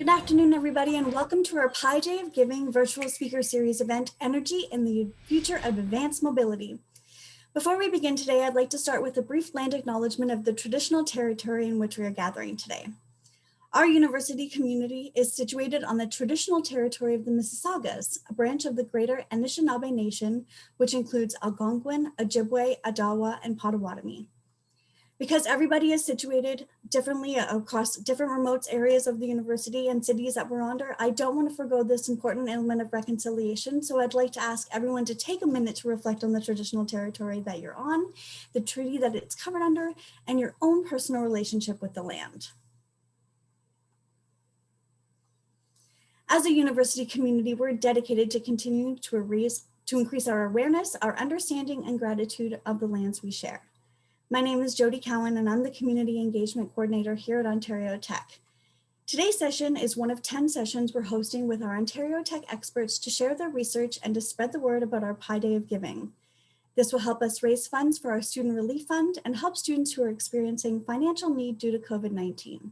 Good afternoon, everybody, and welcome to our Pi Day of Giving virtual speaker series event, Energy in the Future of Advanced Mobility. Before we begin today, I'd like to start with a brief land acknowledgement of the traditional territory in which we are gathering today. Our university community is situated on the traditional territory of the Mississaugas, a branch of the Greater Anishinaabe Nation, which includes Algonquin, Ojibwe, Adawa, and Potawatomi. Because everybody is situated differently across different remote areas of the university and cities that we're under, I don't want to forgo this important element of reconciliation. So I'd like to ask everyone to take a minute to reflect on the traditional territory that you're on, the treaty that it's covered under, and your own personal relationship with the land. As a university community, we're dedicated to continuing to increase our awareness, our understanding, and gratitude of the lands we share. My name is Jody Cowan, and I'm the Community Engagement Coordinator here at Ontario Tech. Today's session is one of 10 sessions we're hosting with our Ontario Tech experts to share their research and to spread the word about our Pi Day of Giving. This will help us raise funds for our Student Relief Fund and help students who are experiencing financial need due to COVID-19.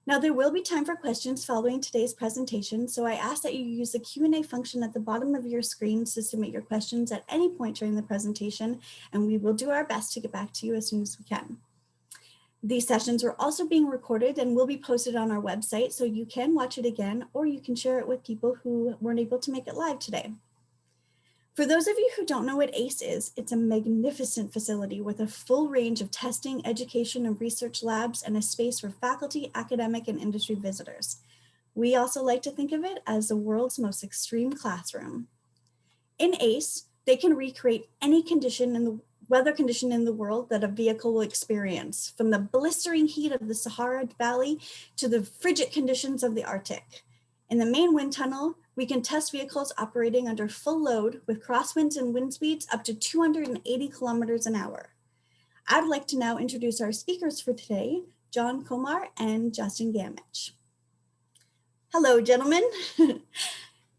Now, there will be time for questions following today's presentation, so I ask that you use the Q&A function at the bottom of your screen to submit your questions at any point during the presentation, and we will do our best to get back to you as soon as we can. These sessions are also being recorded and will be posted on our website, so you can watch it again, or you can share it with people who weren't able to make it live today. For those of you who don't know what ACE is, it's a magnificent facility with a full range of testing, education, and research labs and a space for faculty, academic, and industry visitors. We also like to think of it as the world's most extreme classroom. In ACE, they can recreate any weather condition in the world that a vehicle will experience, from the blistering heat of the Sahara Valley to the frigid conditions of the Arctic. In the main wind tunnel, we can test vehicles operating under full load with crosswinds and wind speeds up to 280 kilometers an hour. I'd like to now introduce our speakers for today, John Komar and Justin Gummage. Hello, gentlemen.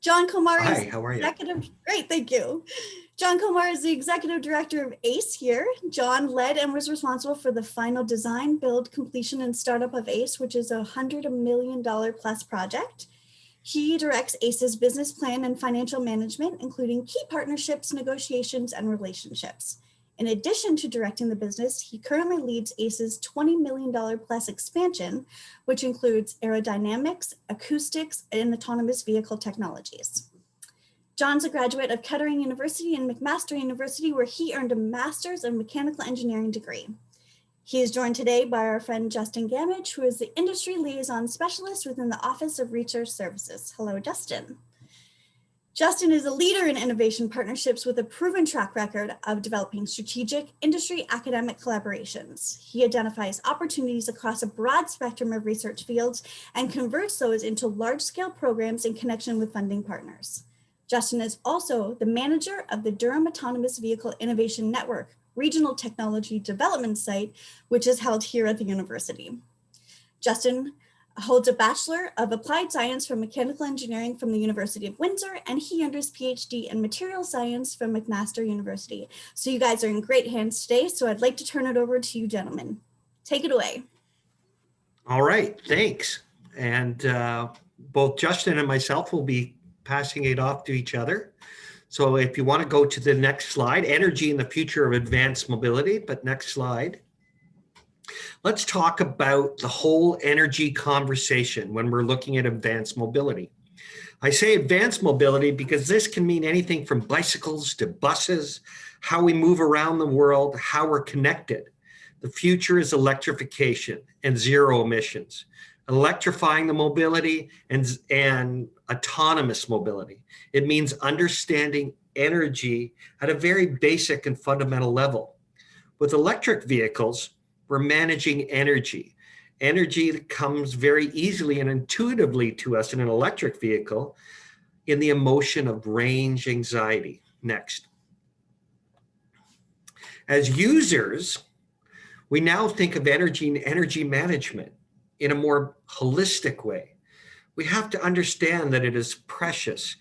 John Komar Hi, is how are you? Great, thank you. John Komar is the Executive Director of ACE here. John led and was responsible for the final design, build, completion, and startup of ACE, which is a $100 million plus project. He directs ACE's business plan and financial management, including key partnerships, negotiations, and relationships. In addition to directing the business, he currently leads ACE's $20 million plus expansion, which includes aerodynamics, acoustics, and autonomous vehicle technologies. John's a graduate of Kettering University and McMaster University, where he earned a master's of mechanical engineering degree. He is joined today by our friend Justin Gummage, who is the Industry Liaison Specialist within the Office of Research Services. Hello, Justin. Justin is a leader in innovation partnerships with a proven track record of developing strategic industry academic collaborations. He identifies opportunities across a broad spectrum of research fields and converts those into large-scale programs in connection with funding partners. Justin is also the manager of the Durham Autonomous Vehicle Innovation Network Regional Technology Development Site, which is held here at the university. Justin holds a Bachelor of Applied Science from Mechanical Engineering from the University of Windsor, and he earned his PhD in Material Science from McMaster University. So you guys are in great hands today, so I'd like to turn it over to you gentlemen. Take it away. All right, thanks. And both Justin and myself will be passing it off to each other. So if you want to go to the next slide, energy in the future of advanced mobility, but next slide. Let's talk about the whole energy conversation when we're looking at advanced mobility. I say advanced mobility because this can mean anything from bicycles to buses, how we move around the world, how we're connected. The future is electrification and zero emissions, electrifying the mobility and autonomous mobility. It means understanding energy at a very basic and fundamental level. With electric vehicles, we're managing energy. Energy that comes very easily and intuitively to us in an electric vehicle in the emotion of range anxiety. Next. As users, we now think of energy and energy management in a more holistic way. We have to understand that it is precious,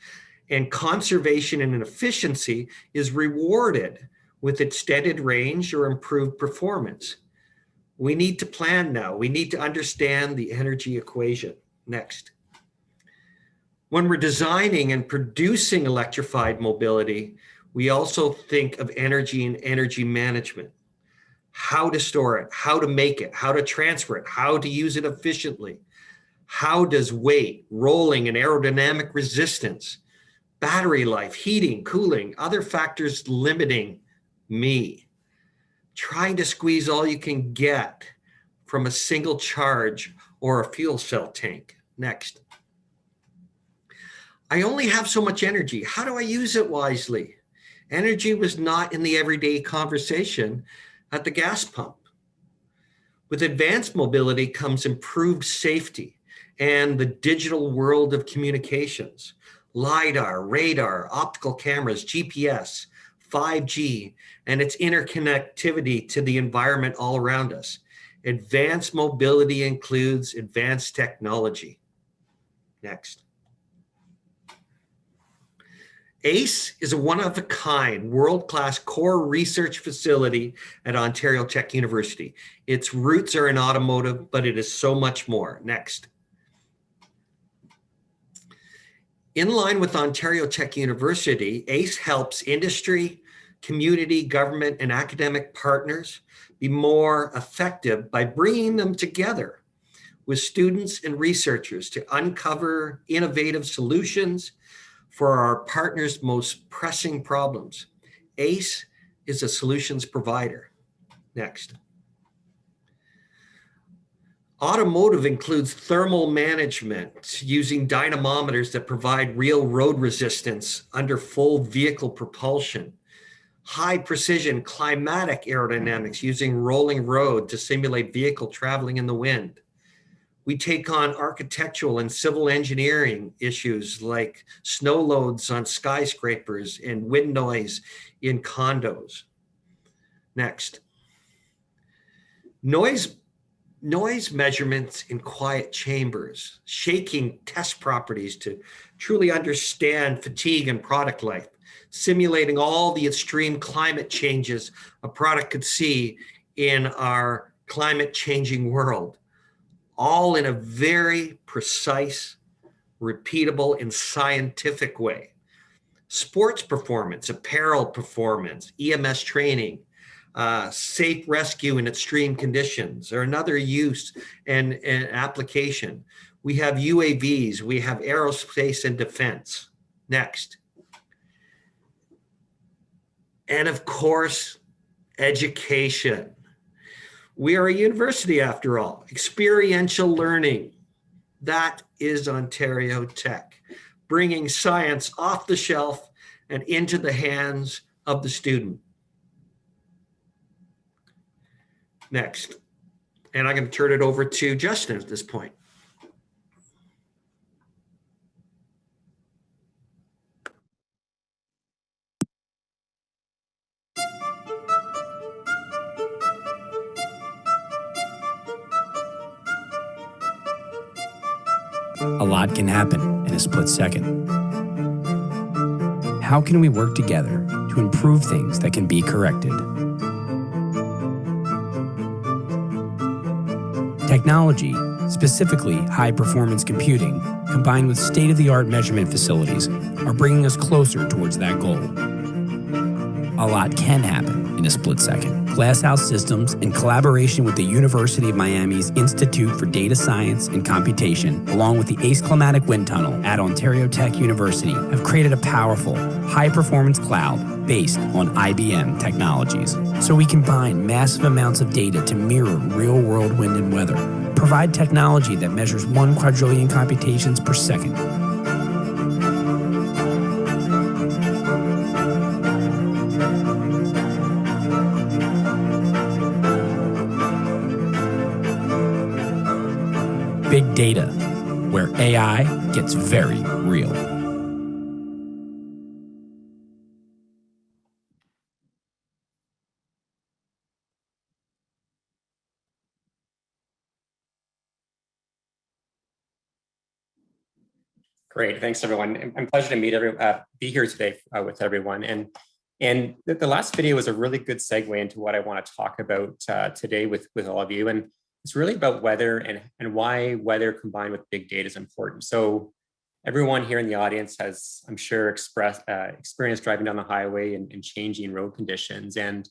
and conservation and efficiency is rewarded with extended range or improved performance. We need to plan now. We need to understand the energy equation. Next. When we're designing and producing electrified mobility, we also think of energy and energy management. How to store it, how to make it, how to transfer it, how to use it efficiently. How does weight, rolling, and aerodynamic resistance, battery life, heating, cooling, other factors limiting me? Trying to squeeze all you can get from a single charge or a fuel cell tank. Next. I only have so much energy. How do I use it wisely? Energy was not in the everyday conversation at the gas pump. With advanced mobility comes improved safety and the digital world of communications, LiDAR, radar, optical cameras, GPS, 5G, and its interconnectivity to the environment all around us. Advanced mobility includes advanced technology. Next. ACE is a one-of-a-kind, world-class core research facility at Ontario Tech University. Its roots are in automotive, but it is so much more. Next. In line with Ontario Tech University, ACE helps industry, community, government, and academic partners be more effective by bringing them together with students and researchers to uncover innovative solutions for our partners' most pressing problems. ACE is a solutions provider. Next. Automotive includes thermal management using dynamometers that provide real road resistance under full vehicle propulsion. High precision climatic aerodynamics using rolling road to simulate vehicle traveling in the wind. We take on architectural and civil engineering issues like snow loads on skyscrapers and wind noise in condos. Next. Noise measurements in quiet chambers, shaking test properties to truly understand fatigue and product life, simulating all the extreme climate changes a product could see in our climate changing world. All in a very precise, repeatable, and scientific way. Sports performance, apparel performance, EMS training, safe rescue in extreme conditions are another use and application. We have UAVs, we have aerospace and defense. Next. And of course, education. We are a university after all. Experiential learning. That is Ontario Tech, bringing science off the shelf and into the hands of the student. Next. And I'm going to turn it over to Justin at this point. A lot can happen in a split second. How can we work together to improve things that can be corrected? Technology, specifically high-performance computing, combined with state-of-the-art measurement facilities, are bringing us closer towards that goal. A lot can happen in a split second. Glasshouse Systems, in collaboration with the University of Miami's Institute for Data Science and Computation, along with the ACE Climatic Wind Tunnel at Ontario Tech University, have created a powerful, high-performance cloud based on IBM technologies. So we combine massive amounts of data to mirror real-world wind and weather, provide technology that measures 1 quadrillion computations per second, big data, where AI gets very real. Great, thanks everyone. I'm pleasure to be here today with everyone. And the last video was a really good segue into what I want to talk about today with all of you. And it's really about weather and why weather combined with big data is important. So everyone here in the audience has, I'm sure, experience driving down the highway and changing road conditions. And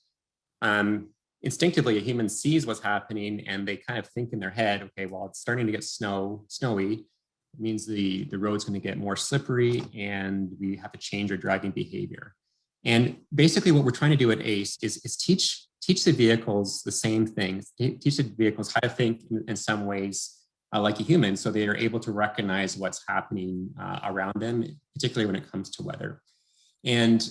instinctively, a human sees what's happening and they kind of think in their head, okay, well, it's starting to get snowy. It means the road's going to get more slippery and we have to change our driving behavior. And basically what we're trying to do at ACE is teach the vehicles the same things, teach the vehicles how to think in some ways like a human, so they are able to recognize what's happening around them, particularly when it comes to weather. And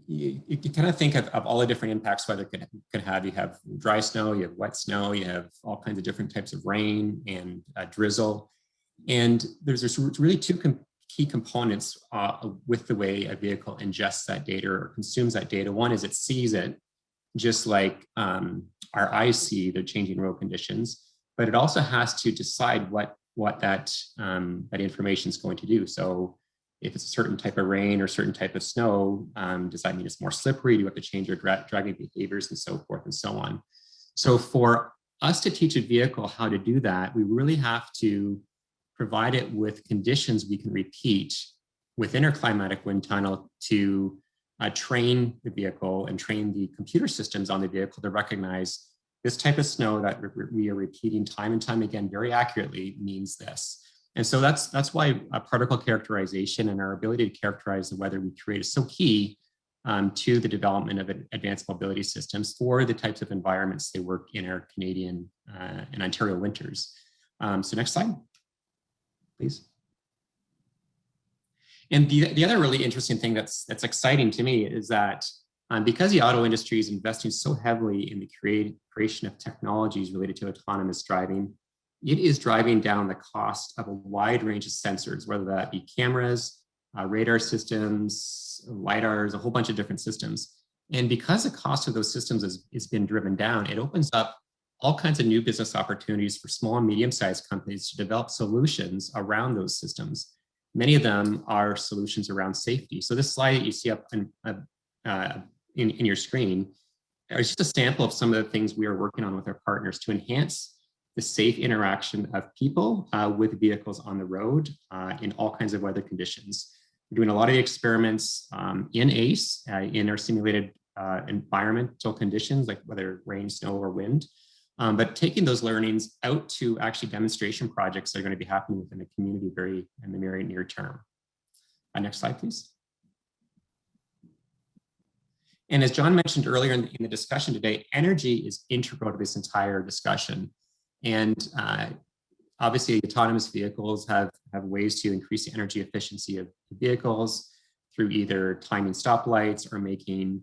you kind of think of all the different impacts weather could have. You have dry snow, you have wet snow, you have all kinds of different types of rain and drizzle. And there's really two key components with the way a vehicle ingests that data or consumes that data. One is it sees it, just like our eyes see the changing road conditions, but it also has to decide what that information is going to do. So if it's a certain type of rain or certain type of snow, does that mean it's more slippery? Do you have to change your driving behaviors and so forth and so on? So for us to teach a vehicle how to do that, we really have to provide it with conditions we can repeat within our climatic wind tunnel to train the vehicle and train the computer systems on the vehicle to recognize this type of snow that we are repeating time and time again very accurately means this. And so that's why particle characterization and our ability to characterize the weather we create is so key to the development of advanced mobility systems for the types of environments they work in our Canadian and Ontario winters. So next slide, please. And the other really interesting thing that's exciting to me is that because the auto industry is investing so heavily in the creation of technologies related to autonomous driving, it is driving down the cost of a wide range of sensors, whether that be cameras, radar systems, LiDARs, a whole bunch of different systems. And because the cost of those systems has been driven down, it opens up all kinds of new business opportunities for small and medium-sized companies to develop solutions around those systems. Many of them are solutions around safety. So this slide that you see up in your screen is just a sample of some of the things we are working on with our partners to enhance the safe interaction of people with vehicles on the road in all kinds of weather conditions. We're doing a lot of experiments in ACE in our simulated environmental conditions, like whether rain, snow, or wind. But taking those learnings out to actually demonstration projects that are going to be happening within the community in the very near term. Next slide, please. And as John mentioned earlier in the discussion today, energy is integral to this entire discussion. And obviously, autonomous vehicles have ways to increase the energy efficiency of vehicles through either timing stoplights or making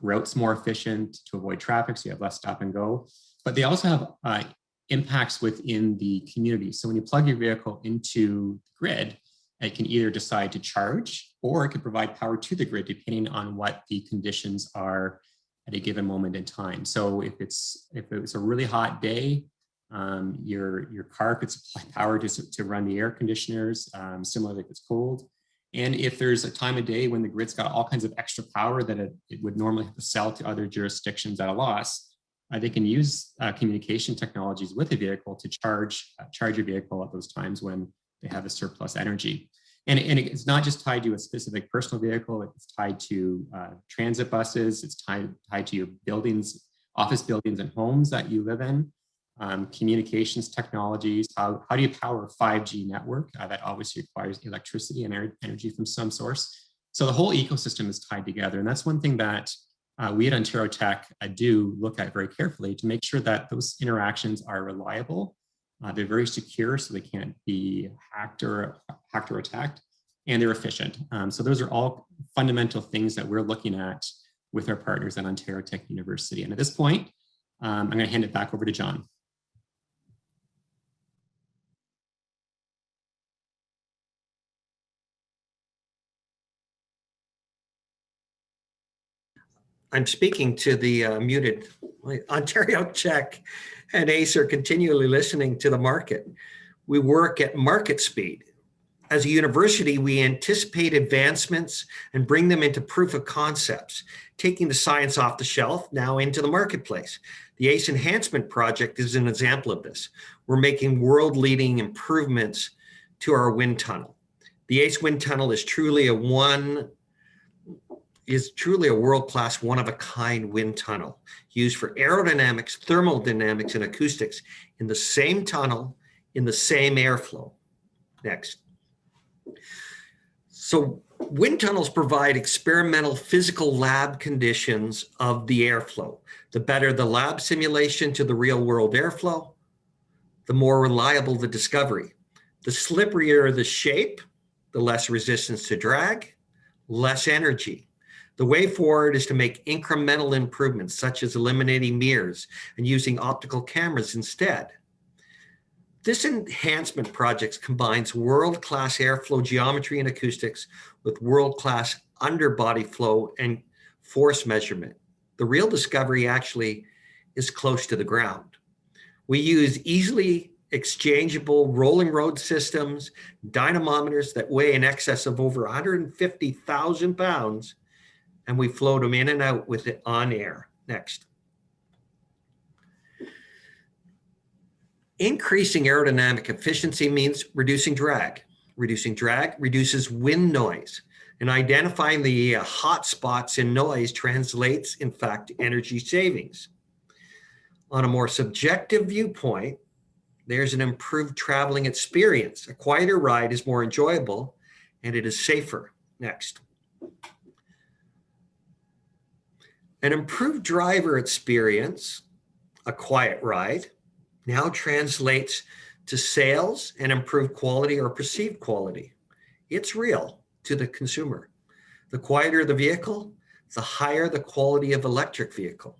routes more efficient to avoid traffic, so you have less stop and go. But they also have impacts within the community. So when you plug your vehicle into the grid, it can either decide to charge or it could provide power to the grid depending on what the conditions are at a given moment in time. So if it's a really hot day, your car could supply power to run the air conditioners, similarly if it's cold. And if there's a time of day when the grid's got all kinds of extra power that it would normally have to sell to other jurisdictions at a loss, they can use communication technologies with a vehicle to charge your vehicle at those times when they have a surplus energy. And it's not just tied to a specific personal vehicle, it's tied to transit buses, it's tied to your buildings, office buildings and homes that you live in, communications technologies, how do you power a 5G network that obviously requires electricity and energy from some source. So the whole ecosystem is tied together. And that's one thing that we at Ontario Tech do look at very carefully to make sure that those interactions are reliable. They're very secure, so they can't be hacked or attacked, and they're efficient. So those are all fundamental things that we're looking at with our partners at Ontario Tech University. And at this point, I'm going to hand it back over to John. I'm speaking to the muted. Ontario Tech and ACE are continually listening to the market. We work at market speed. As a university, we anticipate advancements and bring them into proof of concepts, taking the science off the shelf now into the marketplace. The ACE Enhancement Project is an example of this. We're making world-leading improvements to our wind tunnel. The ACE wind tunnel is truly a world-class, one-of-a-kind wind tunnel used for aerodynamics, thermodynamics, and acoustics in the same tunnel, in the same airflow. Next. So wind tunnels provide experimental physical lab conditions of the airflow. The better the lab simulation to the real world airflow, the more reliable the discovery. The slipperier the shape, the less resistance to drag, less energy. The way forward is to make incremental improvements, such as eliminating mirrors and using optical cameras instead. This enhancement project combines world-class airflow geometry and acoustics with world-class underbody flow and force measurement. The real discovery actually is close to the ground. We use easily exchangeable rolling road systems, dynamometers that weigh in excess of over 150,000 pounds, and we float them in and out with it on air. Next. Increasing aerodynamic efficiency means reducing drag. Reducing drag reduces wind noise, and identifying the hot spots in noise translates, in fact, to energy savings. On a more subjective viewpoint, there's an improved traveling experience. A quieter ride is more enjoyable, and it is safer. Next. An improved driver experience, a quiet ride, now translates to sales and improved quality or perceived quality. It's real to the consumer. The quieter the vehicle, the higher the quality of electric vehicle.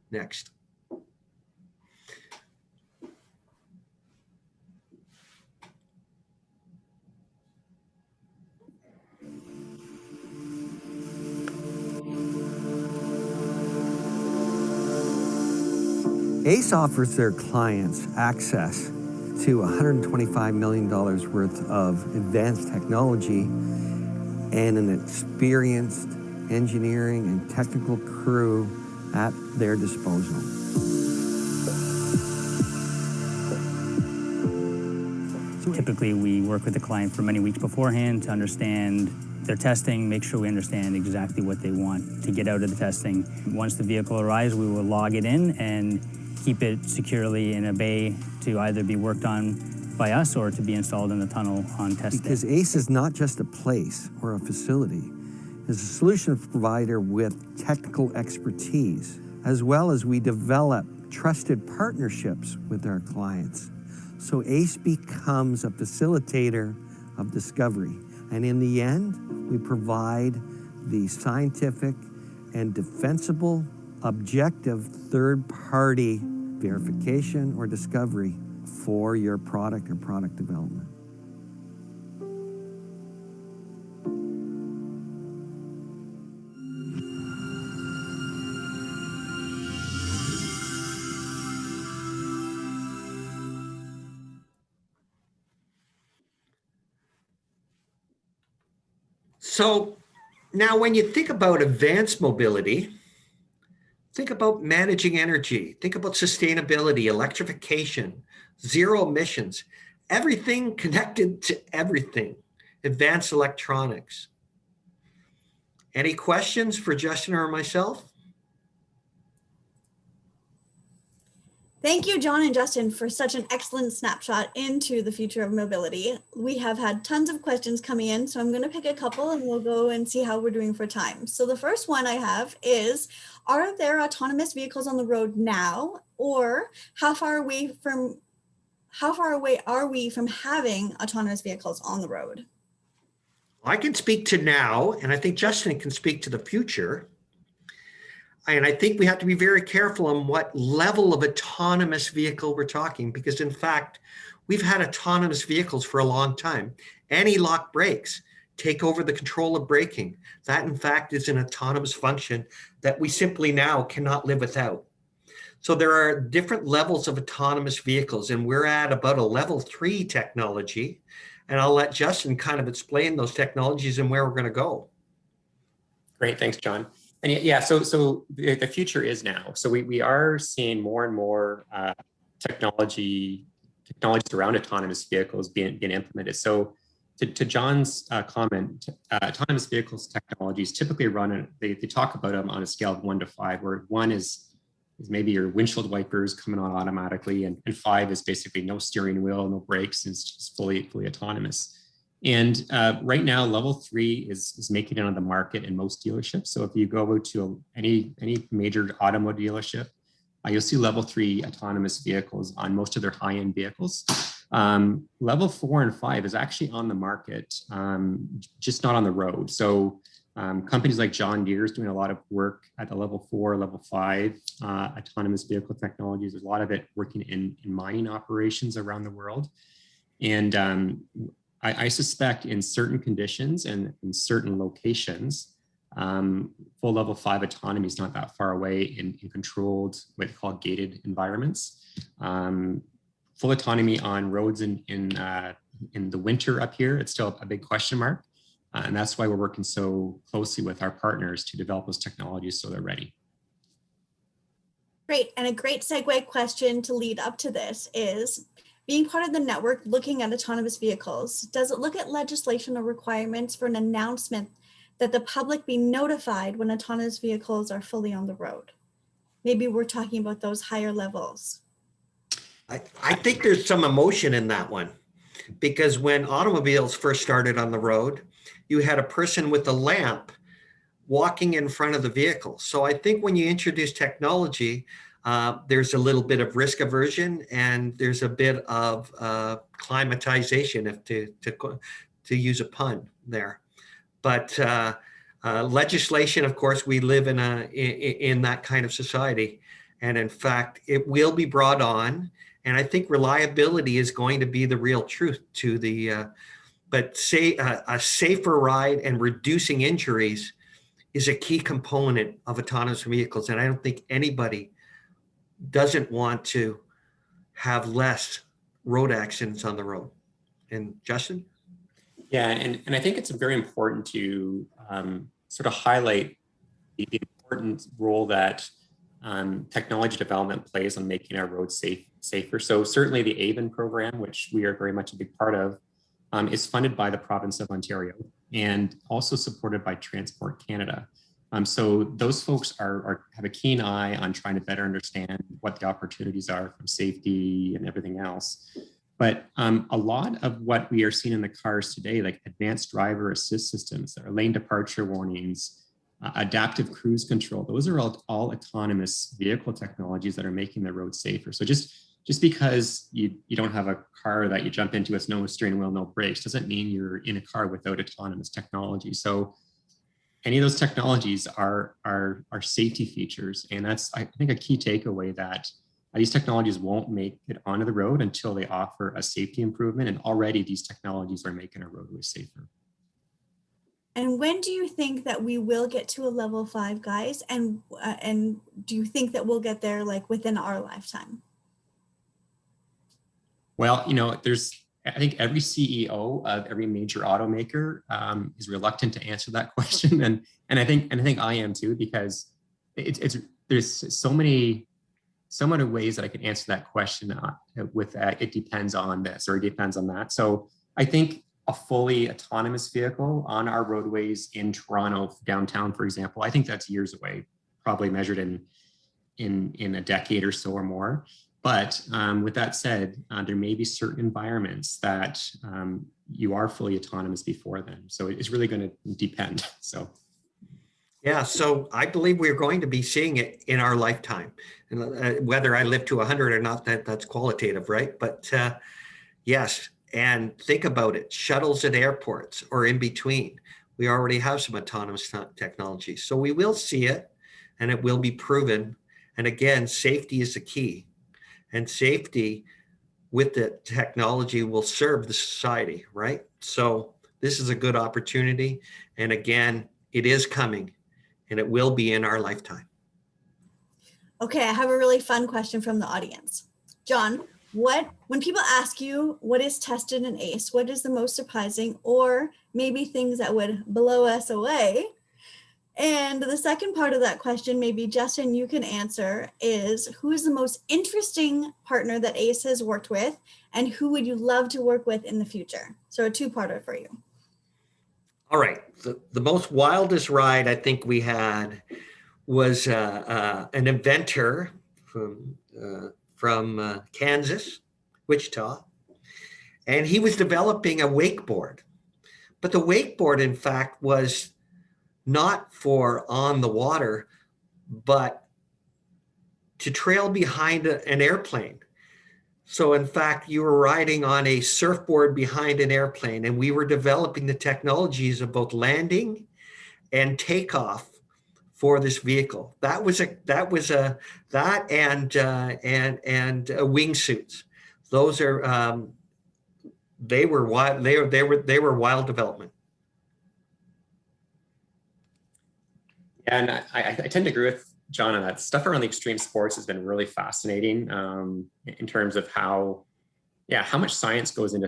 Next. ACE offers their clients access to $125 million worth of advanced technology and an experienced engineering and technical crew at their disposal. Typically, we work with the client for many weeks beforehand to understand their testing, make sure we understand exactly what they want to get out of the testing. Once the vehicle arrives, we will log it in and keep it securely in a bay to either be worked on by us or to be installed in the tunnel on test day. Because ACE is not just a place or a facility. It's a solution provider with technical expertise, as well as we develop trusted partnerships with our clients. So ACE becomes a facilitator of discovery. And in the end, we provide the scientific and defensible, objective third-party verification or discovery for your product or product development. So now when you think about advanced mobility, think about managing energy, think about sustainability, electrification, zero emissions, everything connected to everything, advanced electronics. Any questions for Justin or myself? Thank you, John and Justin, for such an excellent snapshot into the future of mobility. We have had tons of questions coming in, so I'm going to pick a couple and we'll go and see how we're doing for time. So the first one I have is, are there autonomous vehicles on the road now, or how far away are we from having autonomous vehicles on the road? I can speak to now, and I think Justin can speak to the future. And I think we have to be very careful on what level of autonomous vehicle we're talking, because in fact, we've had autonomous vehicles for a long time. Anti-lock brakes take over the control of braking. That in fact is an autonomous function that we simply now cannot live without. So there are different levels of autonomous vehicles, and we're at about a level 3 technology. and I'll let Justin kind of explain those technologies and where we're going to go. Great, thanks, John. And yeah, so the future is now. So we are seeing more and more technologies around autonomous vehicles being implemented. So to John's comment, autonomous vehicles technologies typically run, they talk about them on a scale of 1 to 5, where 1 is maybe your windshield wipers coming on automatically, and 5 is basically no steering wheel, no brakes, it's just fully autonomous. And right now, level 3 is making it on the market in most dealerships. So if you go to any major automotive dealership, you'll see level 3 autonomous vehicles on most of their high-end vehicles. Level 4 and 5 is actually on the market, just not on the road. So companies like John Deere is doing a lot of work at the level 4, level 5 autonomous vehicle technologies. There's a lot of it working in mining operations around the world. And I suspect in certain conditions and in certain locations, full level 5 autonomy is not that far away in controlled, what they call gated environments. Full autonomy on roads in the winter up here, it's still a big question mark. And that's why we're working so closely with our partners to develop those technologies so they're ready. Great, and a great segue question to lead up to this is, being part of the network looking at autonomous vehicles, does it look at legislation or requirements for an announcement that the public be notified when autonomous vehicles are fully on the road? Maybe we're talking about those higher levels. I think there's some emotion in that one, because when automobiles first started on the road, you had a person with a lamp walking in front of the vehicle. So I think when you introduce technology, there's a little bit of risk aversion, and there's a bit of climatization, if to use a pun there. But legislation, of course, we live in that kind of society, and in fact, it will be brought on. And I think reliability is going to be the real truth to the. But say a safer ride and reducing injuries is a key component of autonomous vehicles, and I don't think anybody doesn't want to have less road accidents on the road. And Justin? Yeah, and I think it's very important to sort of highlight the important role that technology development plays on making our roads safer. So certainly the AVEN program, which we are very much a big part of, is funded by the province of Ontario and also supported by Transport Canada. So those folks have a keen eye on trying to better understand what the opportunities are from safety and everything else. But a lot of what we are seeing in the cars today, like advanced driver assist systems, or lane departure warnings, adaptive cruise control, those are all autonomous vehicle technologies that are making the road safer. So just because you don't have a car that you jump into with no steering wheel, no brakes, doesn't mean you're in a car without autonomous technology. So any of those technologies are safety features. And that's, I think, a key takeaway, that these technologies won't make it onto the road until they offer a safety improvement. And already these technologies are making our roadways safer. And when do you think that we will get to a level 5, guys? And do you think that we'll get there like within our lifetime? Well, I think every CEO of every major automaker is reluctant to answer that question, and I think I am too, because there's so many ways that I can answer that question with it depends on this or it depends on that. So I think a fully autonomous vehicle on our roadways in Toronto downtown, for example, I think that's years away, probably measured in a decade or so or more. But with that said, there may be certain environments that you are fully autonomous before then. So it's really going to depend. So. Yeah, so I believe we're going to be seeing it in our lifetime. And whether I live to 100 or not, that's qualitative, right? But yes, and think about it, shuttles at airports or in between. We already have some autonomous technology. So we will see it, and it will be proven. And again, safety is the key. And safety with the technology will serve the society, right? So this is a good opportunity. And again, it is coming, and it will be in our lifetime. Okay, I have a really fun question from the audience. John, when people ask you what is tested in ACE, what is the most surprising or maybe things that would blow us away? And the second part of that question, maybe Justin, you can answer, is who is the most interesting partner that ACE has worked with and who would you love to work with in the future? So a two-parter for you. All right. The most wildest ride I think we had was an inventor from Kansas, Wichita, and he was developing a wakeboard. But the wakeboard, in fact, was not for on the water, but to trail behind an airplane. So in fact, you were riding on a surfboard behind an airplane, and we were developing the technologies of both landing and takeoff for this vehicle. That and wingsuits. Those are they were wild. They were wild development. Yeah, and I tend to agree with John on that. Stuff around the extreme sports has been really fascinating in terms of how much science goes into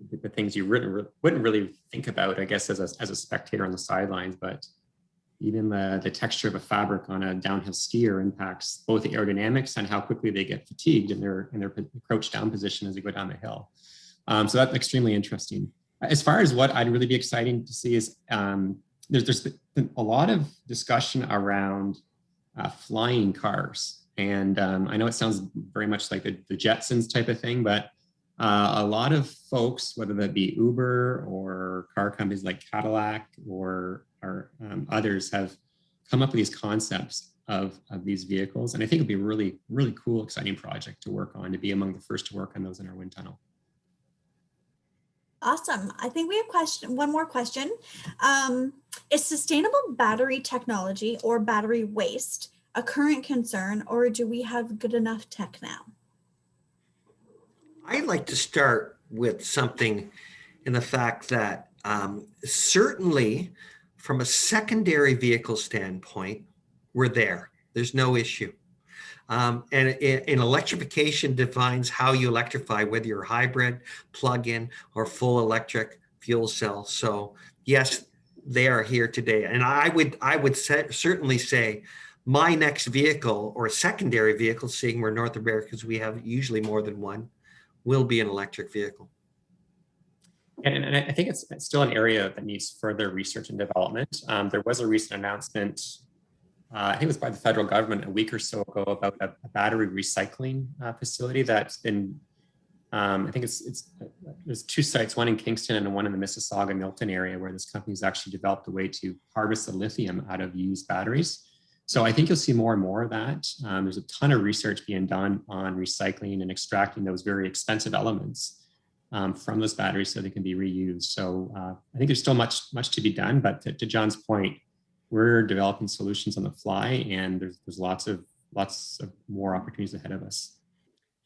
the things you wouldn't really think about, I guess, as a spectator on the sidelines. But even the texture of a fabric on a downhill skier impacts both the aerodynamics and how quickly they get fatigued in their crouched down position as they go down the hill. So that's extremely interesting. As far as what I'd really be excited to see is there's been a lot of discussion around flying cars. And I know it sounds very much like the Jetsons type of thing, but a lot of folks, whether that be Uber or car companies like Cadillac or others, have come up with these concepts of these vehicles. And I think it'd be a really, really cool, exciting project to work on, to be among the first to work on those in our wind tunnel. Awesome. I think we have one more question. Is sustainable battery technology or battery waste a current concern, or do we have good enough tech now? I'd like to start with something in the fact that certainly from a secondary vehicle standpoint, we're there. There's no issue. And in electrification defines how you electrify, whether you're hybrid, plug-in, or full electric fuel cell. So yes, they are here today. And I would certainly say my next vehicle or secondary vehicle, seeing we're North Americans, we have usually more than one, will be an electric vehicle. And I think it's still an area that needs further research and development. There was a recent announcement, I think it was by the federal government a week or so ago, about a battery recycling facility that's been, I think there's two sites, one in Kingston and one in the Mississauga Milton area, where this company's actually developed a way to harvest the lithium out of used batteries. So I think you'll see more and more of that. There's a ton of research being done on recycling and extracting those very expensive elements from those batteries so they can be reused. So I think there's still much to be done, but to John's point, we're developing solutions on the fly, and there's lots of more opportunities ahead of us.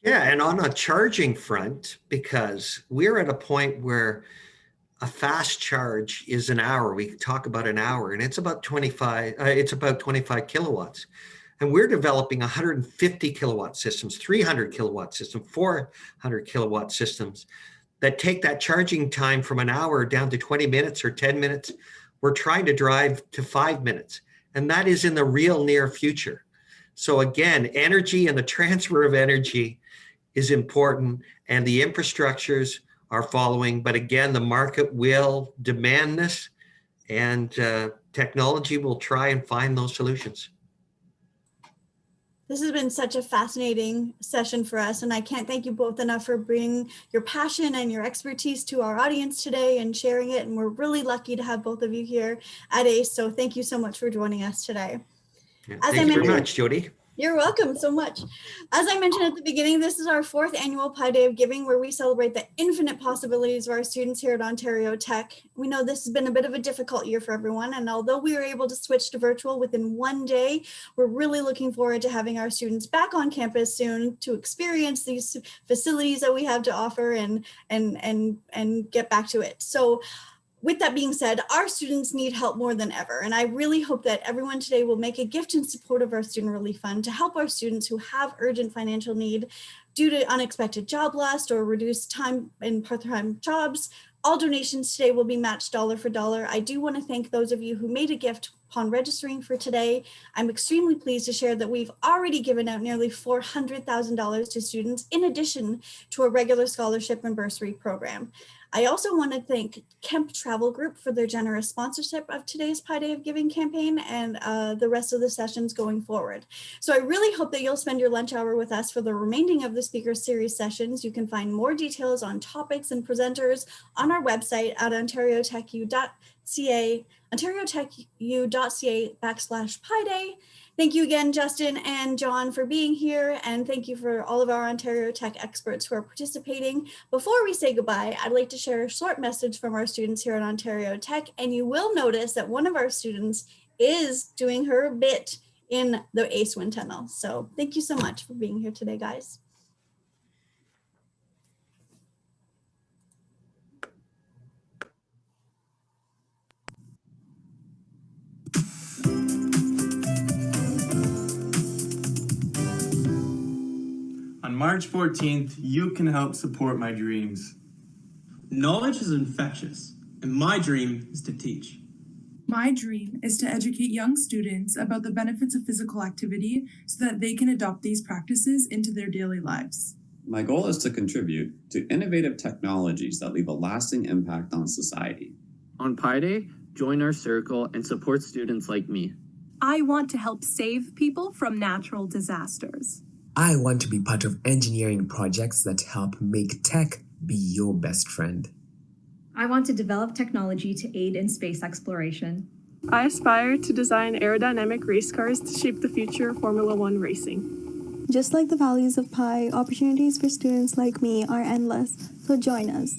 Yeah, and on a charging front, because we're at a point where a fast charge is an hour. We talk about an hour, and it's about 25 kilowatts. And we're developing 150 kilowatt systems, 300 kilowatt systems, 400 kilowatt systems that take that charging time from an hour down to 20 minutes or 10 minutes. We're trying to drive to 5 minutes, and that is in the real near future. So again, energy and the transfer of energy is important, and the infrastructures are following. But again, the market will demand this, and technology will try and find those solutions. This has been such a fascinating session for us, and I can't thank you both enough for bringing your passion and your expertise to our audience today and sharing it. And we're really lucky to have both of you here at ACE. So thank you so much for joining us today. Yeah, thanks very much, Jody. You're welcome so much. As I mentioned at the beginning, this is our 4th annual Pi Day of Giving, where we celebrate the infinite possibilities of our students here at Ontario Tech. We know this has been a bit of a difficult year for everyone, and although we were able to switch to virtual within one day, we're really looking forward to having our students back on campus soon to experience these facilities that we have to offer and get back to it. So with that being said, our students need help more than ever, and I really hope that everyone today will make a gift in support of our Student Relief Fund to help our students who have urgent financial need Due to unexpected job loss or reduced time in part-time jobs, all donations today will be matched dollar for dollar. I do want to thank those of you who made a gift upon registering for today. I'm extremely pleased to share that we've already given out nearly $400,000 to students in addition to a regular scholarship and bursary program. I also want to thank Kemp Travel Group for their generous sponsorship of today's Pi Day of Giving campaign and the rest of the sessions going forward. So I really hope that you'll spend your lunch hour with us for the remaining of the speaker series sessions. You can find more details on topics and presenters on our website at ontariotechu.ca, ontariotechu.ca/Pi Day. Thank you again, Justin and John, for being here, and thank you for all of our Ontario Tech experts who are participating. Before we say goodbye, I'd like to share a short message from our students here at Ontario Tech, and you will notice that one of our students is doing her bit in the ACE Wind Tunnel. So thank you so much for being here today, guys. On March 14th, you can help support my dreams. Knowledge is infectious, and my dream is to teach. My dream is to educate young students about the benefits of physical activity so that they can adopt these practices into their daily lives. My goal is to contribute to innovative technologies that leave a lasting impact on society. On Pi Day, join our circle and support students like me. I want to help save people from natural disasters. I want to be part of engineering projects that help make tech be your best friend. I want to develop technology to aid in space exploration. I aspire to design aerodynamic race cars to shape the future of Formula One racing. Just like the values of Pi, opportunities for students like me are endless, so join us.